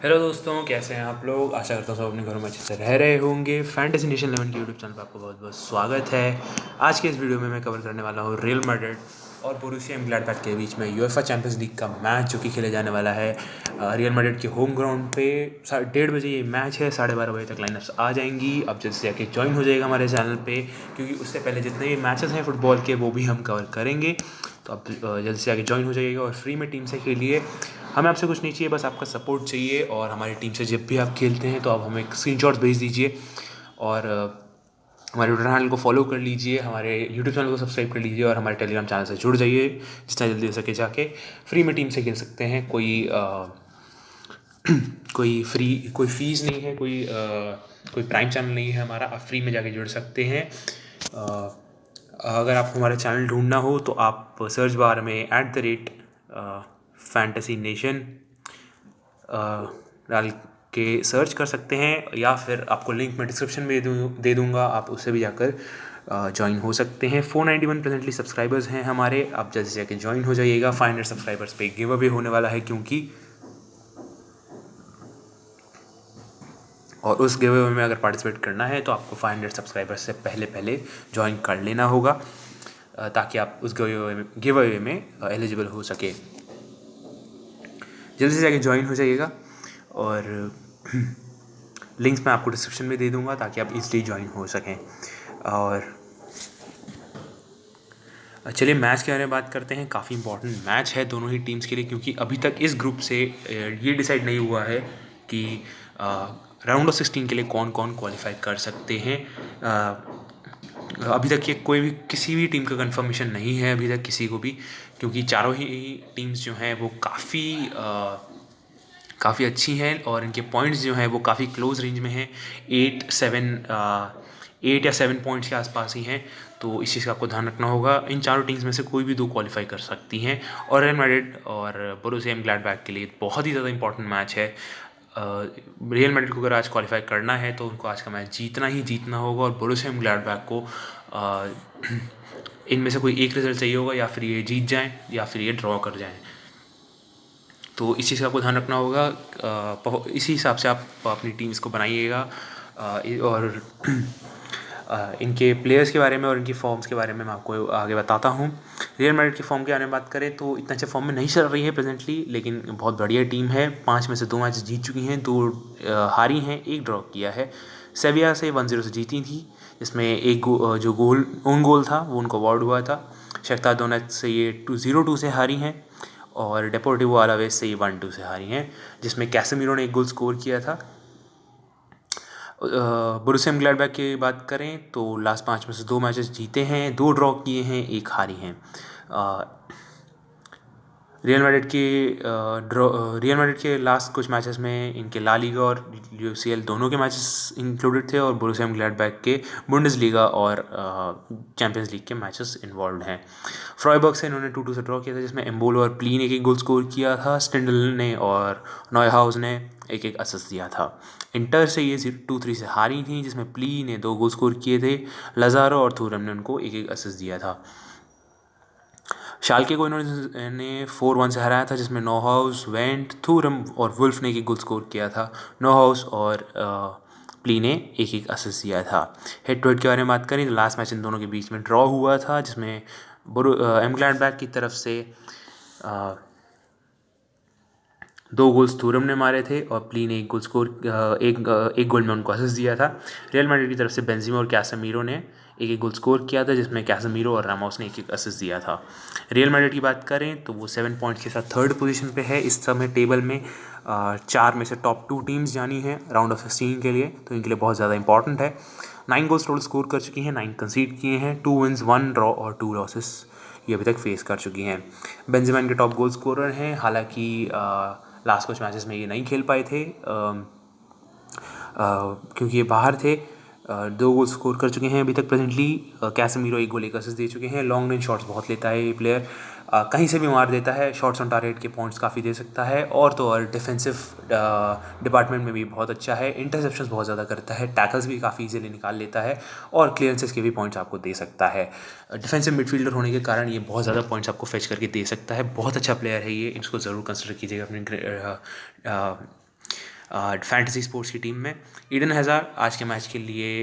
Hello दोस्तों, कैसे हैं आप लोग। आशा करता हूँ सब अपने घरों में अच्छे से रह रहे होंगे। फैंटेसी नेशन 11 के यूट्यूब चैनल पर आपको बहुत बहुत स्वागत है। आज के इस वीडियो में मैं कवर करने वाला हूँ रियल मैड्रिड और बोरुसिया एनग्लाडबाच के बीच में यूएफए चैंपियंस लीग का मैच जो कि खेले जाने वाला है रियल मैड्रिड के होम ग्राउंड पे। 1:30 बजे ये मैच है, 12:30 बजे तक लाइनअप्स आ जाएंगी। अब जल्द से जाके ज्वाइन हो जाएगा हमारे चैनल पे, क्योंकि उससे पहले जितने भी मैचेस हैं फुटबॉल के वो भी हम कवर करेंगे। तो आप जल्द से आके ज्वाइन हो जाइएगा और फ्री में टीम से खेलिए। हमें आपसे कुछ नहीं चाहिए, बस आपका सपोर्ट चाहिए। और हमारी टीम से जब भी आप खेलते हैं तो आप हमें स्क्रीनशॉट्स भेज दीजिए और हमारे यूट्यूब चैनल को फॉलो कर लीजिए, हमारे यूट्यूब चैनल को सब्सक्राइब कर लीजिए और हमारे टेलीग्राम चैनल से जुड़ जाइए। जितना जल्दी हो सके जाके फ्री में टीम से खेल सकते हैं। कोई फ़ीस नहीं है, कोई प्राइम चैनल नहीं है हमारा। आप फ्री में जाके जुड़ सकते हैं। अगर आपको हमारा चैनल ढूंढना हो तो आप सर्च बार में @फैंटेसी नेशन डाल के सर्च कर सकते हैं, या फिर आपको लिंक मैं डिस्क्रिप्शन में दे दूँगा, आप उससे भी जाकर ज्वाइन हो सकते हैं। 491 प्रेजेंटली सब्सक्राइबर्स हैं हमारे। आप जल्द से जाके ज्वाइन हो जाइएगा। 500 सब्सक्राइबर्स पे गिव अवे होने वाला है, क्योंकि और उस गिव अवे में अगर पार्टिसिपेट करना है तो आपको 500 सब्सक्राइबर्स से पहले ज्वाइन कर लेना होगा, ताकि आप उस गिव अवे में एलिजिबल हो सके। जल्दी से जाके ज्वाइन हो जाइएगा और लिंक्स मैं आपको डिस्क्रिप्शन में दे दूंगा ताकि आप इजली ज्वाइन हो सकें। और चलिए मैच के बारे में बात करते हैं। काफ़ी इंपॉर्टेंट मैच है दोनों ही टीम्स के लिए, क्योंकि अभी तक इस ग्रुप से ये डिसाइड नहीं हुआ है कि राउंड ऑफ 16 के लिए कौन कौन क्वालिफाई कर सकते हैं। अभी तक ये कोई भी किसी भी टीम का कंफर्मेशन नहीं है अभी तक किसी को भी, क्योंकि चारों ही टीम्स जो हैं वो काफ़ी अच्छी हैं और इनके पॉइंट्स जो हैं वो काफ़ी क्लोज रेंज में हैं। 8 या 7 पॉइंट्स के आसपास ही हैं। तो इस चीज़ का आपको ध्यान रखना होगा। इन चारों टीम्स में से कोई भी दो क्वालिफाई कर सकती हैं। और रियल मैड्रिड और बोरुसिया एनग्लाडबाच के लिए बहुत ही ज़्यादा इंपॉर्टेंट मैच है। रियल मैड्रिड को अगर आज क्वालिफाई करना है तो उनको आज का मैच जीतना ही जीतना होगा, और बोरुसिया एनग्लाडबाच को इनमें से कोई एक रिजल्ट चाहिए होगा, या फिर ये जीत जाएं या फिर ये ड्रॉ कर जाएं। तो इस चीज़ का आपको ध्यान रखना होगा। इसी हिसाब से आप अपनी टीम्स को बनाइएगा। और इनके प्लेयर्स के बारे में और इनकी फॉर्म्स के बारे में मैं आपको आगे बताता हूँ। रियल मैड्रिड की फॉर्म के बारे में बात करें तो इतना अच्छा फॉर्म में नहीं चल रही है प्रेजेंटली, लेकिन बहुत बढ़िया टीम है। 5 में से 2 मैच जीत चुकी हैं, 2 हारी हैं, 1 ड्रॉ किया है। सेविया से 1-0 से जीती थी, जिसमें एक जो ओन गोल था वो उनको अवार्ड हुआ था। शख्तार दोनेत्स्क से ये 0-2 से हारी हैं, और डेपोर्टिवो अलावेस से ये 1-2 से हारी हैं, जिसमें कैसेमीरो ने 1 गोल स्कोर किया था। बोरुसिया एनग्लाडबाच की बात करें तो लास्ट 5 में से 2 मैचेस जीते हैं, 2 ड्रॉ किए हैं, 1 हारी हैं। रियल मैड्रिड के लास्ट कुछ मैचेस में इनके ला लीगा और यूसीएल दोनों के मैचेस इंक्लूडेड थे, और बोरुसिया एनग्लाडबाच के बुंडेसलीगा और चैंपियंस लीग के मैचेस इन्वॉल्व हैं। फ्राइबर्ग से इन्होंने 2-2 से ड्रॉ किया था, जिसमें एम्बोलो और प्ली ने 1 गोल स्कोर किया था। स्टिंडल ने और नॉयहाउस ने 1-1 असिस्ट दिया था। इंटर से ये 2-3 से हारी थी, जिसमें प्ली ने 2 गोल स्कोर किए थे। लजारो और थूरम ने उनको 1-1 असिस्ट दिया था। शाल्के को इन्होंने 4-1 से हराया था, जिसमें नोहाउस, वेंट, थूरम और वुल्फ ने 1 गोल स्कोर किया था। नोहाउस और प्ली ने 1-1 असिस्ट दिया था। हेड टू हेड के बारे में बात करें तो लास्ट मैच इन दोनों के बीच में ड्रॉ हुआ था, जिसमें एनग्लाडबाच की तरफ से 2 गोल्स थूरम ने मारे थे और प्ली ने 1 गोल में उनको असिस्ट दिया था। रियल मैड्रिड की तरफ से बेंजिमा और कैसेमीरो ने 1-1 गोल स्कोर किया था, जिसमें कैसेमीरो और रामोस ने 1-1 असिस्ट दिया था। रियल मैड्रिड की बात करें तो वो 7 पॉइंट्स के साथ 3rd पोजीशन पे है इस समय टेबल में। 4 में से टॉप 2 टीम्स जानी है राउंड ऑफ 16 के लिए, तो इनके लिए बहुत ज़्यादा इंपॉर्टेंट है। 9 गोल्स टोटल स्कोर कर चुकी हैं, 9 कंसीड किए हैं, 2 विन्स, 1 ड्रॉ और 2 लॉसेस ये अभी तक फेस कर चुकी हैं। बेंजिमा इनके टॉप गोल स्कोरर हैं, हालांकि लास्ट कुछ मैचेस में ये नहीं खेल पाए थे क्योंकि ये बाहर थे। 2 गोल स्कोर कर चुके हैं अभी तक प्रेजेंटली। कैसेमीरो 1 गोल 1 असिस्ट दे चुके हैं। लॉन्ग रेंज शॉट्स बहुत लेता है ये प्लेयर, कहीं से भी मार देता है। शॉट्स ऑन टारगेट के पॉइंट्स काफ़ी दे सकता है, और तो और डिफेंसिव डिपार्टमेंट में भी बहुत अच्छा है। इंटरसेप्शंस बहुत ज़्यादा करता है, टैकल्स भी काफ़ी इजीली निकाल लेता है, और क्लियरेंसेस के भी पॉइंट्स आपको दे सकता है। डिफेंसिव मिडफील्डर होने के कारण ये बहुत ज़्यादा पॉइंट्स आपको फेच करके दे सकता है। बहुत अच्छा प्लेयर है ये, इसको ज़रूर कंसिडर कीजिएगा अपने फैंटेसी स्पोर्ट्स की टीम में। ईडन हैज़ार्ड आज के मैच के लिए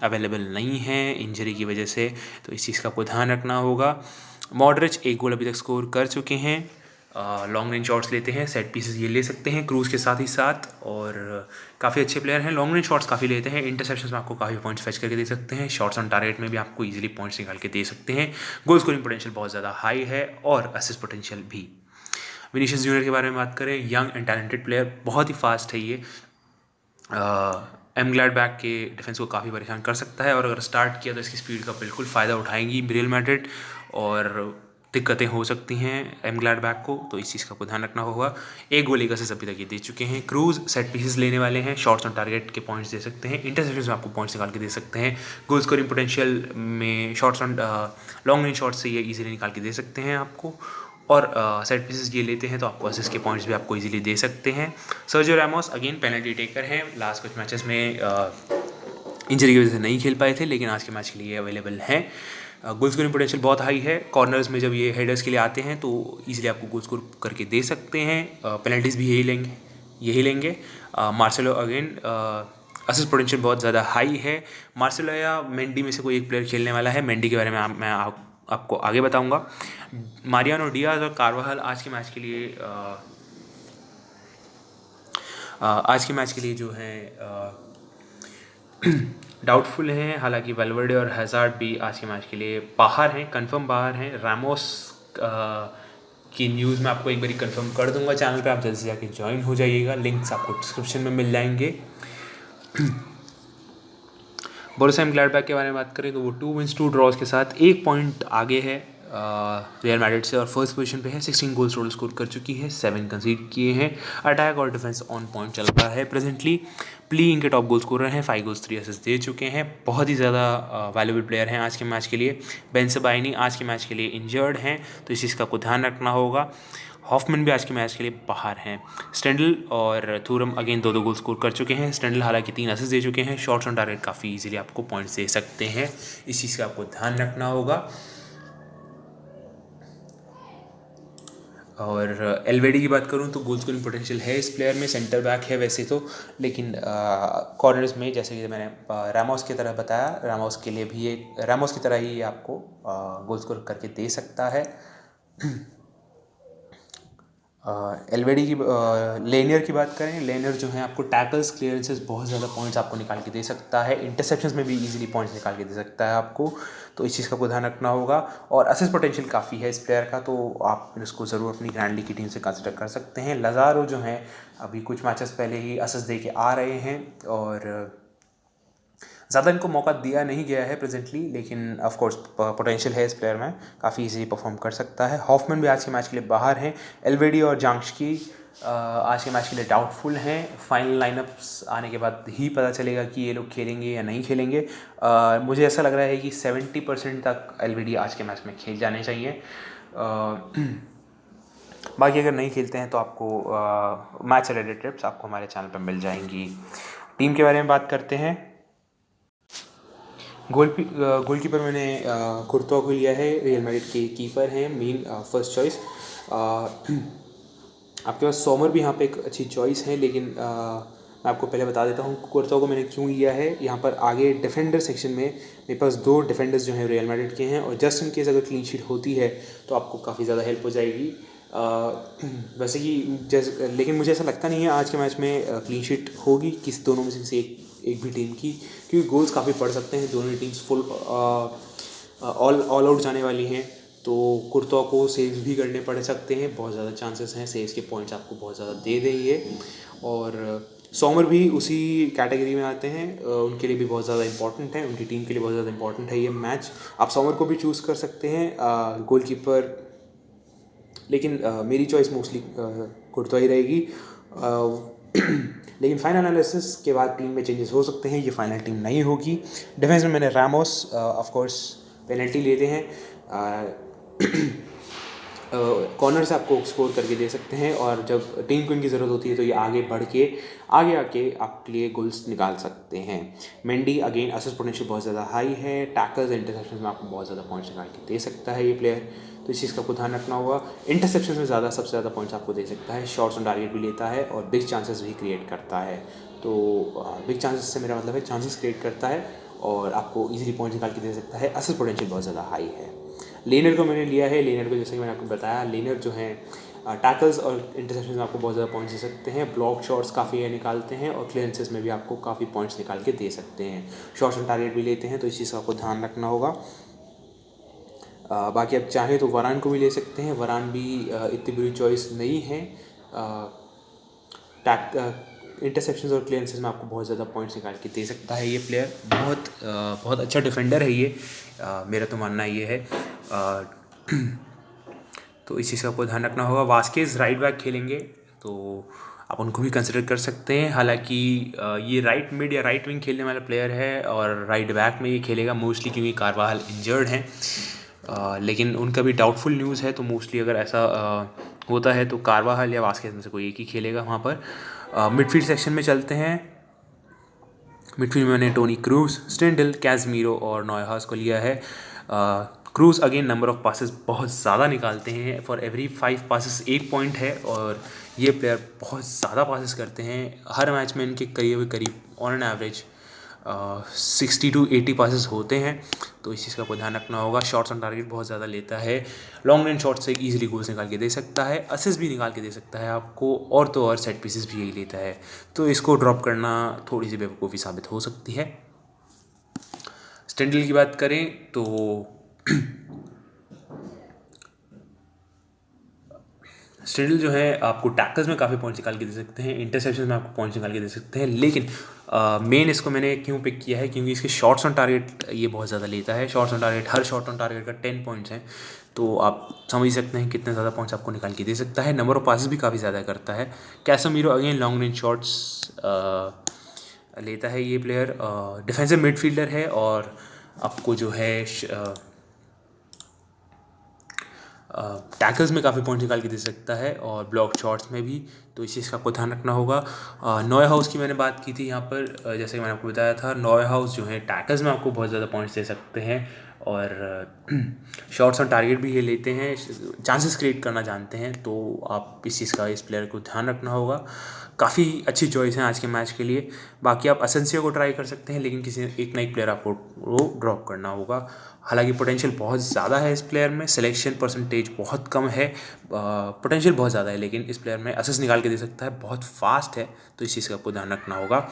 अवेलेबल नहीं है इंजरी की वजह से, तो इस चीज़ का आपको ध्यान रखना होगा। मॉडरिच 1 गोल अभी तक स्कोर कर चुके हैं। लॉन्ग रेंज शॉट्स लेते हैं, सेट पीसेस ये ले सकते हैं क्रूज के साथ ही साथ, और काफ़ी अच्छे प्लेयर हैं। लॉन्ग रेंज शॉट्स काफ़ी लेते हैं, इंटरसेप्शंस में आपको काफ़ी पॉइंट्स फेच करके दे सकते हैं, शॉट्स ऑन टारगेट में भी आपको इजीली पॉइंट्स निकाल के दे सकते हैं। गोल स्कोरिंग पोटेंशियल बहुत ज़्यादा हाई है और असिस्ट पोटेंशियल भी। विनीशियस जूनियर के बारे में बात करें, यंग एंड टैलेंटेड प्लेयर, बहुत ही फास्ट है ये। एमग्लैडबैक के डिफेंस को काफ़ी परेशान कर सकता है, और अगर स्टार्ट किया तो इसकी स्पीड का बिल्कुल फ़ायदा उठाएंगी रियल मैड्रिड, और दिक्कतें हो सकती हैं एमग्लैडबैक को, तो इस चीज़ का आपको ध्यान रखना होगा। 1 गोल एक असिस्ट अभी तक ये दे चुके हैं। क्रूज सेट पीसेस लेने वाले हैं, शॉट्स ऑन टारगेट के पॉइंट्स दे सकते हैं, इंटरसेप्शंस में आपको पॉइंट्स निकाल के दे सकते हैं। गोल स्कोरिंग पोटेंशियल में shots on long range shots से ये इजीली निकाल के दे सकते हैं आपको, और सेट पीसेस ये लेते हैं तो आपको असिस्ट के पॉइंट्स भी आपको इजीली दे सकते हैं। Sergio Ramos again penalty taker हैं, लास्ट कुछ मैचेस में इंजरी की वजह से नहीं खेल पाए थे, लेकिन आज के मैच के लिए अवेलेबल हैं। गोल स्कोरिंग पोटेंशियल बहुत हाई है, कॉर्नर्स में जब ये हेडर्स के लिए आते हैं तो इजीली आपको गोल स्कोर करके दे सकते हैं। पेनल्टीज़ भी यही लेंगे। मार्सेलो अगेन असिस्ट पोटेंशियल बहुत ज़्यादा हाई है। मार्सेलो या मेंडी में से कोई एक प्लेयर खेलने वाला है, मेंडी के बारे में मैं आपको आगे बताऊंगा। मारियानो डियाज और कार्वाहल आज के मैच के लिए जो है डाउटफुल हैं, हालांकि वेलवर्डे और हैज़ार्ड भी आज के मैच के लिए बाहर हैं, कंफर्म बाहर हैं। रामोस की न्यूज़ मैं आपको एक बार कंफर्म कर दूंगा चैनल पे, आप जल्दी से जाके ज्वाइन हो जाइएगा, लिंक्स आपको डिस्क्रिप्शन में मिल जाएंगे। बोरुसिया मेंजेलैडबाख के बारे में बात करें तो वो 2 विन्स 2 ड्रॉज के साथ 1 पॉइंट आगे है रियल मैड्रिड से, और फर्स्ट पोजीशन पे है। 16 गोल्स टोटल स्कोर कर चुकी है, 7 कंसीड किए हैं। अटैक और डिफेंस ऑन पॉइंट चल रहा है प्रेजेंटली। प्ली इनके टॉप गोल स्कोरर हैं, 5 गोल्स 3 असिस्ट दे चुके हैं, बहुत ही ज़्यादा वैल्यूबल प्लेयर हैं आज के मैच के लिए। बेन सेबाइनी आज के मैच के लिए इंजर्ड हैं, तो इस चीज़ का आपको ध्यान रखना होगा। हॉफमैन भी आज के मैच के लिए बाहर हैं। स्टेंडल और थूरम अगेन 2-2 गोल स्कोर कर चुके हैं। स्टेंडल हालांकि 3 असिस्ट दे चुके हैं, शॉट्स ऑन टारगेट काफ़ी इजीली आपको पॉइंट्स दे सकते हैं, इस चीज़ का आपको ध्यान रखना होगा। और एलवेडी की बात करूं तो गोल स्कोरिंग पोटेंशियल है इस प्लेयर में, सेंटर बैक है वैसे तो, लेकिन कॉर्नर्स में जैसे कि मैंने रामोस की तरह बताया, रामोस के लिए भी एक रामोस की तरह ही आपको गोल स्कोर करके दे सकता है। एलवेडी की लेनियर की बात करें, लेनियर जो है आपको टैकल्स क्लियरेंसेस बहुत ज़्यादा पॉइंट्स आपको निकाल के दे सकता है, इंटरसेप्शंस में भी इजीली पॉइंट्स निकाल के दे सकता है आपको, तो इस चीज़ का आपको ध्यान रखना होगा। और असिस्ट पोटेंशियल काफ़ी है इस प्लेयर का, तो आप इसको ज़रूर अपनी ग्रैंड लीग की टीम से कंसिडर कर सकते हैं। लज़ारो जो हैं अभी कुछ मैचेस पहले ही असिस्ट दे के आ रहे हैं, और ज़्यादा इनको मौका दिया नहीं गया है प्रेजेंटली, लेकिन ऑफ कोर्स पोटेंशियल है इस प्लेयर में, काफ़ी इजीली परफॉर्म कर सकता है। हॉफमैन भी आज के मैच के लिए बाहर हैं। एलवेडी और जांग्स्की आज के मैच के लिए डाउटफुल हैं। फाइनल लाइनअप्स आने के बाद ही पता चलेगा कि ये लोग खेलेंगे या नहीं खेलेंगे। मुझे ऐसा लग रहा है कि 70% तक एलवेडी आज के मैच में खेल जाने चाहिए। बाकी अगर नहीं खेलते हैं तो आपको मैच रिलेटेड टिप्स आपको हमारे चैनल पर मिल जाएंगी। टीम के बारे में बात करते हैं। गोलकीपर मैंने कुर्तोआ को लिया है, रियल मैड्रिड के कीपर हैं, मेन फर्स्ट चॉइस। आपके पास सोमर भी यहाँ पे एक अच्छी चॉइस है, लेकिन मैं आपको पहले बता देता हूँ कुर्तोआ को मैंने क्यों लिया है। यहाँ पर आगे डिफेंडर सेक्शन में मेरे पास 2 डिफेंडर्स जो हैं रियल मैड्रिड के हैं, और जस्ट इन केस अगर क्लीन शीट होती है तो आपको काफ़ी ज़्यादा हेल्प हो जाएगी। वैसे कि लेकिन मुझे ऐसा लगता नहीं है आज के मैच में क्लीन शीट होगी दोनों में से एक भी टीम की, क्योंकि गोल्स काफ़ी पड़ सकते हैं। दोनों टीम्स फुल ऑल आउट जाने वाली हैं, तो कुर्तोआ को सेव्स भी करने पड़ सकते हैं, बहुत ज़्यादा चांसेस हैं, सेव्स के पॉइंट्स आपको बहुत ज़्यादा दे देंगे। और सोमर भी उसी कैटेगरी में आते हैं, उनके लिए भी बहुत ज़्यादा इंपॉर्टेंट है, उनकी टीम के लिए बहुत ज़्यादा इंपॉर्टेंट है ये मैच। आप सोमर को भी चूज़ कर सकते हैं गोलकीपर, लेकिन मेरी चॉइस मोस्टली कुर्तोआ ही रहेगी। लेकिन फाइनल एनालिसिस के बाद टीम में चेंजेस हो सकते हैं, ये फाइनल टीम नहीं होगी। डिफेंस में मैंने रामोस ऑफ कोर्स पेनल्टी लेते हैं, कॉर्नर से आपको स्कोर करके दे सकते हैं, और जब टीम को इनकी ज़रूरत होती है तो ये आगे बढ़ के आगे आके आपके लिए गोल्स निकाल सकते हैं। मेंडी अगेन असिस्ट पोटेंशियल बहुत ज़्यादा हाई है, टैकल्स इंटरसेप्शन में आपको बहुत ज़्यादा पॉइंट्स निकाल के दे सकता है ये प्लेयर, तो इस चीज़ का आपको ध्यान रखना होगा। इंटरसेप्शन में सबसे ज़्यादा पॉइंट्स आपको दे सकता है, शॉट्स ऑन टारगेट भी लेता है और बिग चांसेस भी क्रिएट करता है। तो बिग चांसेस से मेरा मतलब है चांसेस क्रिएट करता है और आपको इजीली पॉइंट निकाल के दे सकता है। असिस्ट पोटेंशियल बहुत ज़्यादा हाई है। लेनर को मैंने लिया है। लेनर को जैसे कि मैंने आपको बताया, लेनर जो है टैकल्स और इंटरसेप्शन में आपको बहुत ज़्यादा पॉइंट्स दे सकते हैं, ब्लॉक शॉट्स काफ़ी है निकालते हैं, और क्लियरेंसेस में भी आपको काफ़ी पॉइंट्स निकाल के दे सकते हैं। शॉट्स ऑन टारगेट भी लेते हैं, तो इस चीज़ का आपको ध्यान रखना होगा। बाकी आप चाहें तो वरान को भी ले सकते हैं। वरान भी इतनी बुरी चॉइस नहीं है। इंटरसेप्शंस और क्लियरेंसेस में आपको बहुत ज़्यादा पॉइंट्स निकाल के दे सकता है ये प्लेयर। बहुत अच्छा डिफेंडर है ये, मेरा तो मानना ये है। तो इस चीज़ का आपको ध्यान रखना होगा। वास्केज राइट बैक खेलेंगे तो आप उनको भी कंसिडर कर सकते हैं। हालांकि ये राइट मिड या राइट विंग खेलने वाला प्लेयर है और राइट बैक में ये खेलेगा मोस्टली, क्योंकि कारवाहल इंजर्ड हैं। लेकिन उनका भी डाउटफुल न्यूज़ है, तो मोस्टली अगर ऐसा होता है तो कारवाहल या वास्केज में से कोई एक ही खेलेगा वहाँ पर। मिडफील्ड सेक्शन में चलते हैं। मिडफील्ड में मैंने टोनी क्रूज, स्टेंडल, कैज़मीरो और नॉयहाउस को लिया है। Cruise again number of passes बहुत ज़्यादा निकालते हैं, फॉर एवरी 5 पासेस 1 पॉइंट है, और ये प्लेयर बहुत ज़्यादा पासेस करते हैं। हर मैच में इनके करीब on an average 60 to 80 passes होते हैं, तो इस चीज़ का आपको ध्यान रखना होगा। शॉट्स ऑन टारगेट बहुत ज़्यादा लेता है, लॉन्ग रेंज शॉट से ईजिली गोल्स निकाल के दे सकता है, असिस्ट भी निकाल के दे सकता है आपको, और तो और सेट पीसेस भी यही लेता है, तो इसको ड्रॉप करना थोड़ी सी बेवकूफ़ी साबित हो सकती है। स्टेंडल की बात करें तो स्टेंडल जो है आपको टैकल्स में काफ़ी पॉइंट्स निकाल के दे सकते हैं, इंटरसेप्शन में आपको पॉइंट्स निकाल के दे सकते हैं, लेकिन मेन इसको मैंने क्यों पिक किया है, क्योंकि इसके शॉट्स ऑन टारगेट ये बहुत ज़्यादा लेता है। Shots on target, her shot on target का 10 पॉइंट्स हैं, तो आप समझ सकते हैं कितने ज़्यादा पॉइंट्स आपको निकाल के दे सकता है। नंबर ऑफ पासेस भी काफ़ी ज़्यादा करता है। Casemiro again long range shots लेता है ये प्लेयर। डिफेंसिव मिडफील्डर है और आपको जो है टैकल्स में काफ़ी पॉइंट निकाल के दे सकता है और ब्लॉक शॉट्स में भी, तो इस चीज़ का आपको ध्यान रखना होगा। नॉयहाउस की मैंने बात की थी यहाँ पर, जैसे कि मैंने आपको बताया था, नॉयहाउस जो है टैकल्स में आपको बहुत ज़्यादा पॉइंट्स दे सकते हैं, और शॉट्स ऑन टारगेट भी ये लेते हैं, चांसेस क्रिएट करना जानते हैं, तो आप इस चीज़ का, इस प्लेयर को ध्यान रखना होगा। काफ़ी अच्छी चॉइस है आज के मैच के लिए। बाकी आप असेंसियो को ट्राई कर सकते हैं, लेकिन किसी एक ना एक प्लेयर आपको वो ड्रॉप करना होगा। हालांकि पोटेंशियल बहुत ज़्यादा है इस प्लेयर में, सिलेक्शन परसेंटेज बहुत कम है, पोटेंशियल बहुत ज़्यादा है, लेकिन इस प्लेयर में असिस्ट निकाल के दे सकता है, बहुत फास्ट है, तो इस चीज़ का आपको ध्यान रखना होगा।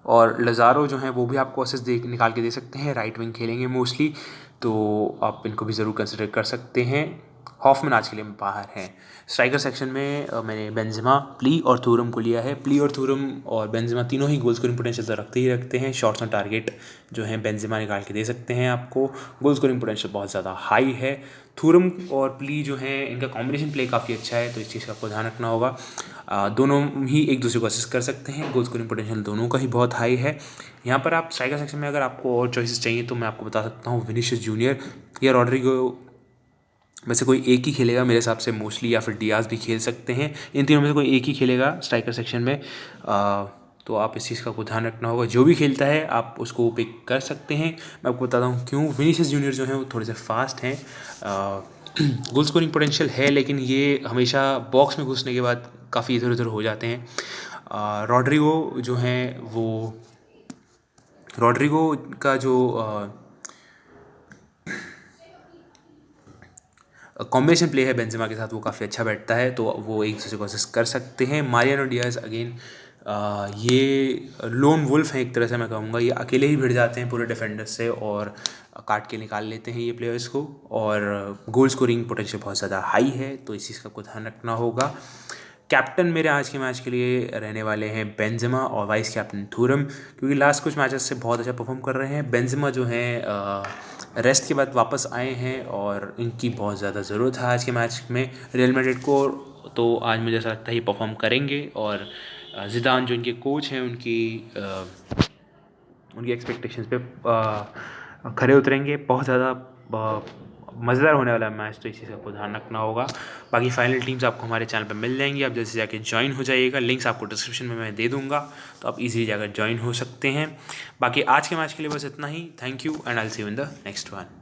और लज़ारो जो है वो भी आपको असिस्ट निकाल के दे सकते हैं, राइट विंग खेलेंगे मोस्टली, तो आप इनको भी ज़रूर कंसिडर कर सकते हैं। हॉफमैन आज के लिए बाहर हैं। स्ट्राइकर सेक्शन में मैंने बेंजेमा, प्ली और थूरम को लिया है। प्ली और थूरम और बेंजेमा तीनों ही गोल स्कोरिंग पोटेंशियल तो रखते हैं। शॉट्स ऑन टारगेट जो है बेंजेमा निकाल के दे सकते हैं आपको, गोल स्कोरिंग पोटेंशियल बहुत ज़्यादा हाई है। थूरम और प्ली जो है इनका कॉम्बिनेशन प्ले काफ़ी अच्छा है, तो इस चीज़ का आपको ध्यान रखना होगा। दोनों ही एक दूसरे को असिस्ट कर सकते हैं, गोल स्कोरिंग पोटेंशियल दोनों का ही बहुत हाई है। यहाँ पर आप स्ट्राइकर सेक्शन में अगर आपको और चॉइसेस चाहिए तो मैं आपको बता सकता हूँ, विनीशियस जूनियर या रॉड्रिगो में से कोई एक ही खेलेगा मेरे हिसाब से मोस्टली, या फिर डियाज भी खेल सकते हैं। इन तीनों में से कोई एक ही खेलेगा स्ट्राइकर सेक्शन में, तो आप इस चीज़ का ध्यान रखना होगा। जो भी खेलता है आप उसको पिक कर सकते हैं। मैं आपको बताता हूँ क्यों। विनीशियस जूनियर जो है वो थोड़े से फास्ट हैं, गोल स्कोरिंग पोटेंशियल है, लेकिन ये हमेशा बॉक्स में घुसने के बाद काफ़ी इधर उधर हो जाते हैं। रॉड्रिगो का जो कॉम्बिनेशन प्ले है बेंजेमा के साथ वो काफ़ी अच्छा बैठता है, तो वो एक दूसरे को असिस्ट कर सकते हैं। मारियानो डियाज अगेन ये लोन वुल्फ है एक तरह से, मैं कहूँगा ये अकेले ही भिड़ जाते हैं पूरे डिफेंडर से और काट के निकाल लेते हैं ये प्लेयर्स को, और गोल स्कोरिंग पोटेंशियल बहुत ज़्यादा हाई है, तो इस चीज़ का आपको ध्यान रखना होगा। कैप्टन मेरे आज के मैच के लिए रहने वाले हैं बेंजेमा और वाइस कैप्टन थूरम, क्योंकि लास्ट कुछ मैचेस से बहुत अच्छा परफॉर्म कर रहे हैं। बेंजेमा जो है रेस्ट के बाद वापस आए हैं और इनकी बहुत ज़्यादा ज़रूरत है आज के मैच में रियल मैड्रिड को, तो आज मुझे ऐसा लगता है ये परफॉर्म करेंगे, और जिदान जो इनके कोच हैं उनकी एक्सपेक्टेशंस पे खरे उतरेंगे। बहुत ज़्यादा मज़ेदार होने वाला है मैच, तो इसी सबको ध्यान रखना होगा। बाकी फाइनल टीम्स आपको हमारे चैनल पे मिल जाएंगी, आप जैसे जाके ज्वाइन हो जाइएगा, लिंक्स आपको डिस्क्रिप्शन में मैं दे दूंगा, तो आप इजीली जाकर ज्वाइन हो सकते हैं। बाकी आज के मैच के लिए बस इतना ही। Thank you and I will see you in the next one.